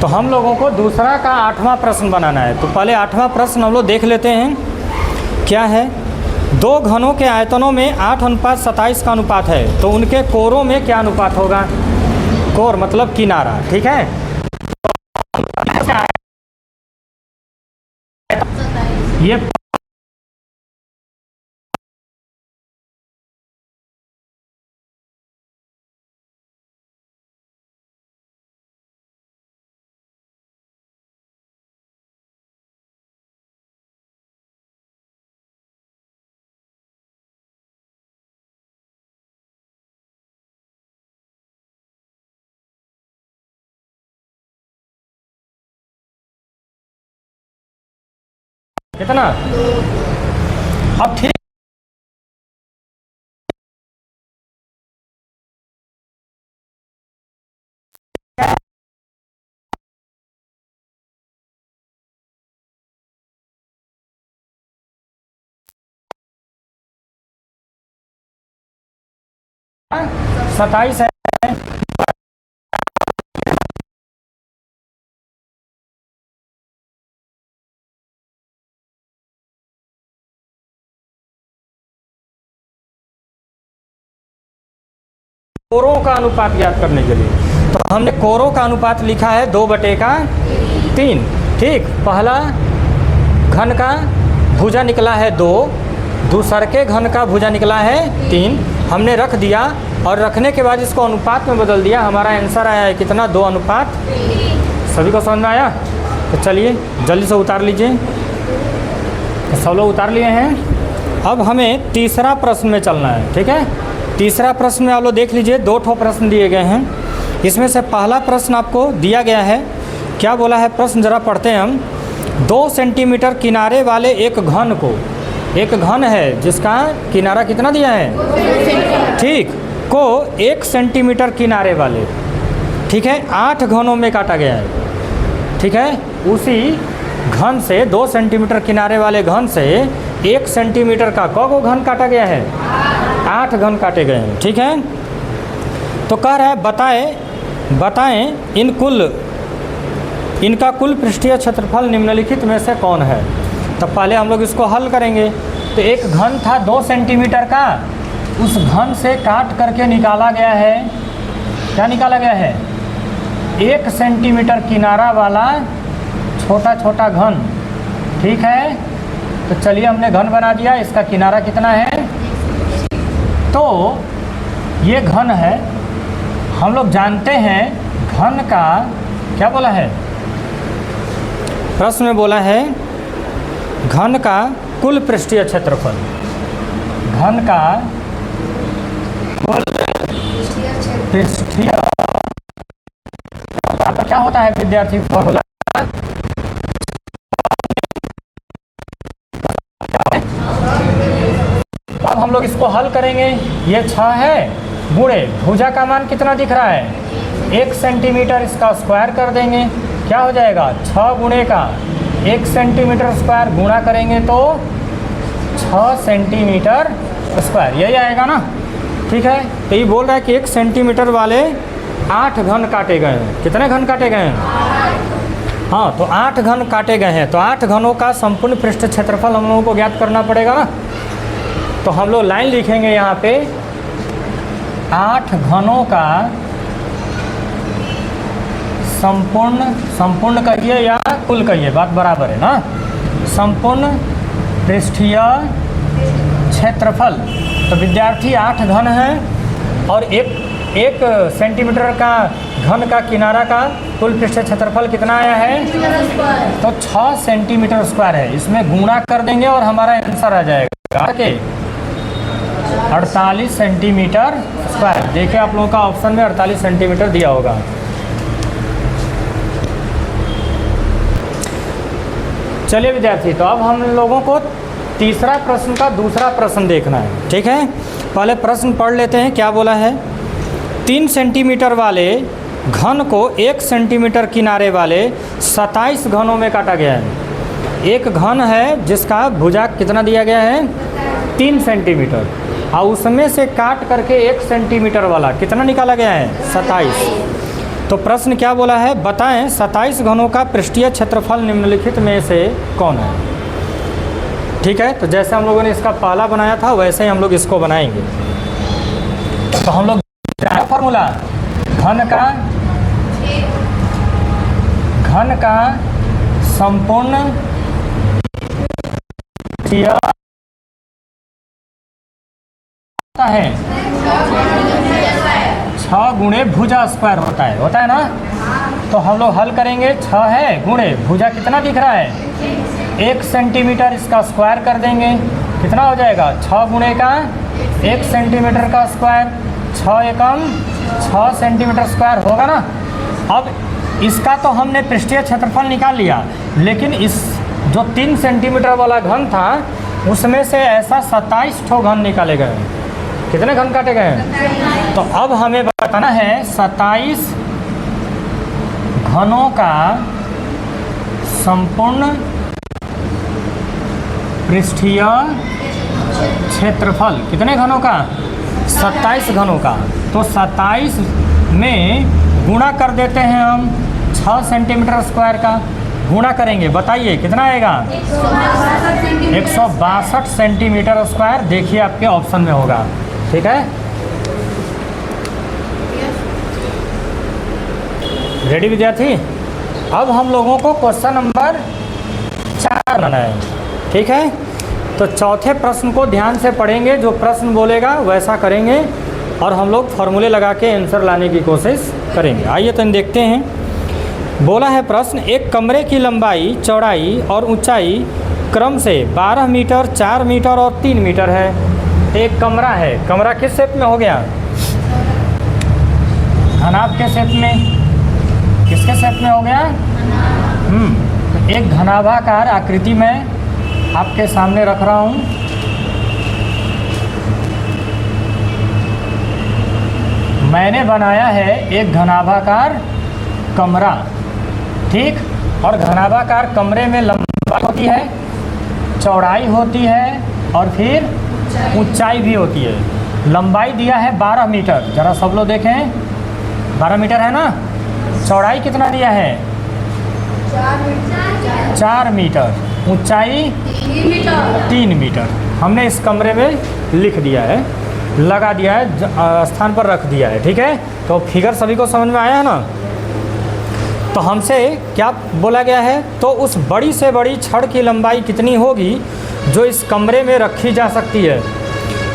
तो हम लोगों को दूसरा का 8वां प्रश्न बनाना है। तो पहले 8वां प्रश्न हम लोग देख लेते हैं क्या है। दो घनों के आयतनों में 8:27 का अनुपात है, तो उनके कोरों में क्या अनुपात होगा? कोर मतलब किनारा, ठीक है। ये 2 अब ठीक है, 27 है। कोरों का अनुपात ज्ञात करने के लिए तो हमने कोरों का अनुपात लिखा है 2/3। ठीक, पहला घन का भुजा निकला है 2, दूसरे के घन का भुजा निकला है 3। हमने रख दिया और रखने के बाद इसको अनुपात में बदल दिया। हमारा आंसर आया है कितना? 2:3। सभी को समझ में आया? तो चलिए जल्दी से उतार लीजिए। तो सब लोग उतार लिए हैं। अब हमें तीसरा प्रश्न में चलना है, ठीक है। तीसरा प्रश्न में आप लोग देख लीजिए, 2 ठो प्रश्न दिए गए हैं। इसमें से पहला प्रश्न आपको दिया गया है, क्या बोला है प्रश्न जरा पढ़ते हैं हम। 2 सेंटीमीटर किनारे वाले एक घन को, एक घन है जिसका किनारा कितना दिया है? ठीक, को 1 सेंटीमीटर किनारे वाले, ठीक है, 8 घनों में काटा गया है। ठीक है, उसी घन से 2 सेंटीमीटर किनारे वाले घन से 1 सेंटीमीटर का को घन काटा गया है? 8 घन काटे गए हैं। ठीक है, तो कह रहा है बताएं इनका कुल पृष्ठीय क्षेत्रफल निम्नलिखित में से कौन है। तो पहले हम लोग इसको हल करेंगे। तो एक घन था 2 सेंटीमीटर का, उस घन से काट करके निकाला गया है, क्या निकाला गया है? 1 सेंटीमीटर किनारा वाला छोटा छोटा घन। ठीक है, तो चलिए हमने घन बना दिया। इसका किनारा कितना है? तो ये घन है। हम लोग जानते हैं घन का क्या बोला है? प्रश्न में बोला है घन का कुल पृष्ठीय क्षेत्रफल। घन का कुल पृष्ठीय क्या होता है विद्यार्थी? फॉर्मूला अब हम लोग इसको हल करेंगे। ये 6 है, गुणे भुजा का मान कितना दिख रहा है? 1 सेंटीमीटर। इसका स्क्वायर कर देंगे, क्या हो जाएगा? 6 गुणे का 1 सेंटीमीटर स्क्वायर गुणा करेंगे तो 6 सेंटीमीटर स्क्वायर, यही आएगा ना। ठीक है, तो ये बोल रहा है कि 1 सेंटीमीटर वाले 8 घन काटे गए हैं। कितने घन काटे गए हैं? हाँ, तो 8 घन काटे गए हैं। तो 8 घनों का संपूर्ण पृष्ठ क्षेत्रफल हम लोगों को ज्ञात करना पड़ेगा ना। तो हम लोग लाइन लिखेंगे यहाँ पे, 8 घनों का संपूर्ण कहिए या कुल कहिए, बात बराबर है ना। संपूर्ण पृष्ठीय क्षेत्रफल। तो विद्यार्थी 8 घन है और एक सेंटीमीटर का घन का किनारा का कुल पृष्ठीय क्षेत्रफल कितना आया है? तो 6 सेंटीमीटर स्क्वायर है। इसमें गुणा कर देंगे और हमारा आंसर आ जाएगा के 48 सेंटीमीटर स्क्वायर। देखिए आप लोगों का ऑप्शन में 48 सेंटीमीटर दिया होगा। चलिए विद्यार्थी, तो अब हम लोगों को तीसरा प्रश्न का दूसरा प्रश्न देखना है। ठीक है, पहले प्रश्न पढ़ लेते हैं। क्या बोला है? 3 सेंटीमीटर वाले घन को 1 सेंटीमीटर किनारे वाले 27 घनों में काटा गया है। एक घन है जिसका भुजा कितना दिया गया है? 3 सेंटीमीटर, और उसमें से काट करके 1 सेंटीमीटर वाला कितना निकाला गया है? 27। तो प्रश्न क्या बोला है, बताएं 27 घनों का पृष्ठीय क्षेत्रफल निम्नलिखित में से कौन है। ठीक है, तो जैसे हम लोगों ने इसका पहला बनाया था वैसे ही हम लोग इसको बनाएंगे। तो हम लोग फॉर्मूला घन का संपूर्ण होता है 6 गुणे भुजा स्क्वायर होता है ना। तो हम लोग हल करेंगे, 6 है गुणे भुजा कितना दिख रहा है 1 सेंटीमीटर, इसका स्क्वायर कर देंगे, कितना हो जाएगा 6 गुणे का 1 सेंटीमीटर का स्क्वायर, 6 एकम 6 सेंटीमीटर स्क्वायर होगा ना। अब इसका तो हमने पृष्ठीय क्षेत्रफल निकाल लिया, लेकिन इस जो 3 सेंटीमीटर वाला घन था उसमें से ऐसा 27 ठो घन निकाले गए। कितने घन काटे गए हैं? तो अब हमें बताना है 27 घनों का संपूर्ण पृष्ठीय क्षेत्रफल। कितने घनों का? 27 घनों का। तो 27 में गुणा कर देते हैं हम 6 सेंटीमीटर स्क्वायर का, गुणा करेंगे, बताइए कितना आएगा 162 सेंटीमीटर स्क्वायर। देखिए आपके ऑप्शन में होगा। ठीक है, रेडी विद्यार्थी? अब हम लोगों को क्वेश्चन नंबर 4 बनाना है। ठीक है, तो चौथे प्रश्न को ध्यान से पढ़ेंगे, जो प्रश्न बोलेगा वैसा करेंगे और हम लोग फॉर्मूले लगा के आंसर लाने की कोशिश करेंगे। आइए तो देखते हैं। बोला है प्रश्न, एक कमरे की लंबाई, चौड़ाई और ऊंचाई क्रम से 12 मीटर, 4 मीटर और 3 मीटर है। एक कमरा है, कमरा किस शेप में हो गया? घनाभ के शेप में। किसके शेप में हो गया? तो एक घनाभाकार आकृति में आपके सामने रख रहा हूँ। मैंने बनाया है एक घनाभाकार कमरा, ठीक। और घनाभाकार कमरे में लंबाई होती है, चौड़ाई होती है और फिर ऊंचाई भी होती है। लंबाई दिया है 12 मीटर, जरा सब लोग देखें 12 मीटर है ना। चौड़ाई कितना दिया है? 4 मीटर। ऊंचाई 3 मीटर। हमने इस कमरे में लिख दिया है, लगा दिया है, स्थान पर रख दिया है। ठीक है, तो फिगर सभी को समझ में आया है ना। तो हमसे क्या बोला गया है, तो उस बड़ी से बड़ी छड़ की लंबाई कितनी होगी जो इस कमरे में रखी जा सकती है।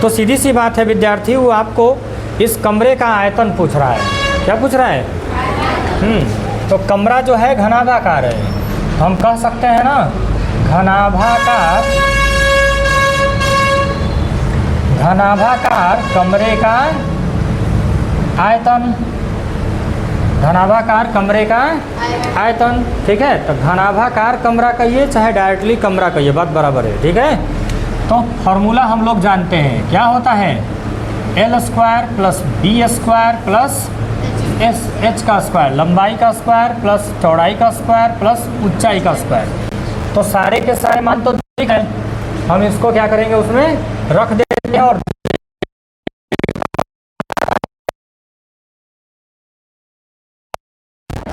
तो सीधी सी बात है विद्यार्थी, वो आपको इस कमरे का आयतन पूछ रहा है। क्या पूछ रहा है? तो कमरा जो है घनाभाकार है, तो हम कह सकते हैं ना घनाभाकार कमरे का आयतन। घनाभाकार कमरे का आयतन। ठीक है, तो घनाभाकार कमरा कहिए चाहे डायरेक्टली कमरा कहिए, बात बराबर है। ठीक है, तो फॉर्मूला हम लोग जानते हैं, क्या होता है L square plus B square plus H का स्क्वायर, लंबाई का स्क्वायर प्लस चौड़ाई का स्क्वायर प्लस ऊंचाई का स्क्वायर। तो सारे के सारे मान तो ठीक है, हम इसको क्या करेंगे उसमें रख देते हैं और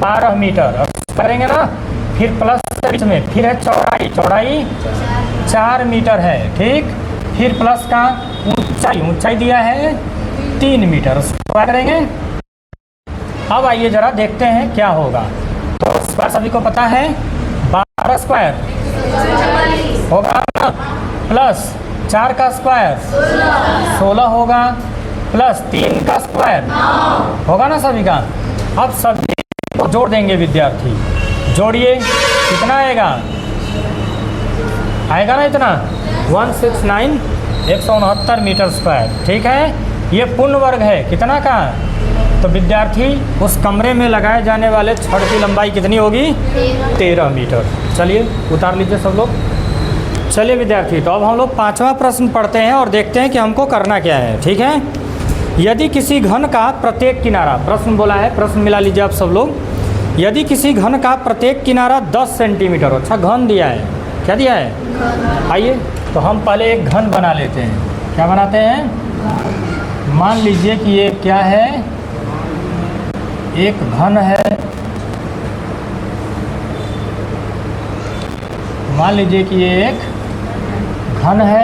12 मीटर करेंगे ना। फिर प्लस बीच में फिर है चौड़ाई 4 मीटर है, ठीक। फिर प्लस का ऊंचाई दिया है 3 मीटर, स्क्वायर करेंगे। अब आइए जरा देखते हैं क्या होगा। तो स्क्वायर सभी को पता है 12 स्क्वायर होगा ना, प्लस 4 का स्क्वायर 16 होगा, प्लस 3 का स्क्वायर होगा ना सभी का। अब सभी को जोड़ देंगे विद्यार्थी, जोड़िए कितना आएगा ना इतना 169 मीटर स्क्वायर। ठीक है, ये पूर्ण वर्ग है कितना का। तो विद्यार्थी उस कमरे में लगाए जाने वाले छड़ की लंबाई कितनी होगी 13 मीटर। चलिए उतार लीजिए सब लोग। चलिए विद्यार्थी, तो अब हम लोग 5वां प्रश्न पढ़ते हैं और देखते हैं कि हमको करना क्या है। ठीक है, यदि किसी घन का प्रत्येक किनारा, प्रश्न बोला है, प्रश्न मिला लीजिए आप सब लोग। यदि किसी घन का प्रत्येक किनारा 10 सेंटीमीटर, अच्छा घन दिया है, क्या दिया है? आइए तो हम पहले एक घन बना लेते हैं। क्या बनाते हैं? मान लीजिए कि ये क्या है, एक घन है, मान लीजिए कि ये एक घन है,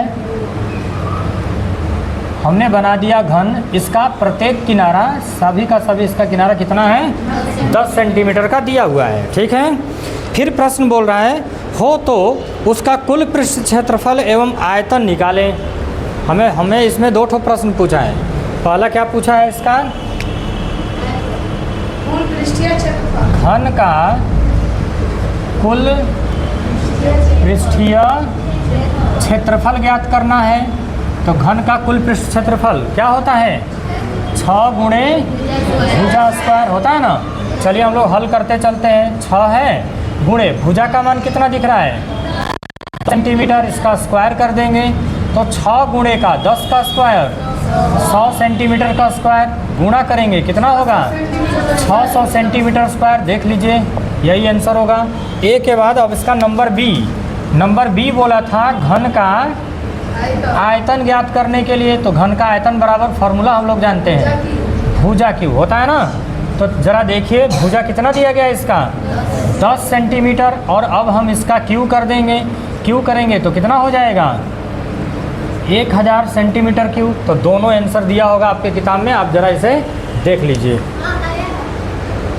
हमने बना दिया घन, इसका प्रत्येक किनारा सभी का सभी इसका किनारा कितना है 10 सेंटीमीटर का दिया हुआ है। ठीक है, फिर प्रश्न बोल रहा है हो तो उसका कुल पृष्ठ क्षेत्रफल एवं आयतन निकालें। हमें इसमें 2 ठो प्रश्न पूछा है। पहला क्या पूछा है इसका, घन का कुल पृष्ठीय क्षेत्रफल ज्ञात करना है। तो घन का कुल पृष्ठ क्षेत्रफल क्या होता है 6 गुणे भुजा स्क्वायर होता है ना। चलिए हम लोग हल करते चलते हैं। 6 है गुणे भुजा का मान कितना दिख रहा है सेंटीमीटर, इसका स्क्वायर कर देंगे तो 6 गुणे का 10 का स्क्वायर 100 सेंटीमीटर का स्क्वायर गुणा करेंगे कितना होगा 600 सेंटीमीटर स्क्वायर। देख लीजिए यही आंसर होगा। ए के बाद अब इसका नंबर बी बोला था घन का आयतन ज्ञात करने के लिए। तो घन का आयतन बराबर फॉर्मूला हम लोग जानते हैं भुजा क्यू होता है ना। तो ज़रा देखिए भुजा कितना दिया गया इसका 10 सेंटीमीटर, और अब हम इसका क्यू कर देंगे। क्यू करेंगे तो कितना हो जाएगा 1000 सेंटीमीटर क्यूब। तो दोनों आंसर दिया होगा आपके किताब में, आप ज़रा इसे देख लीजिए।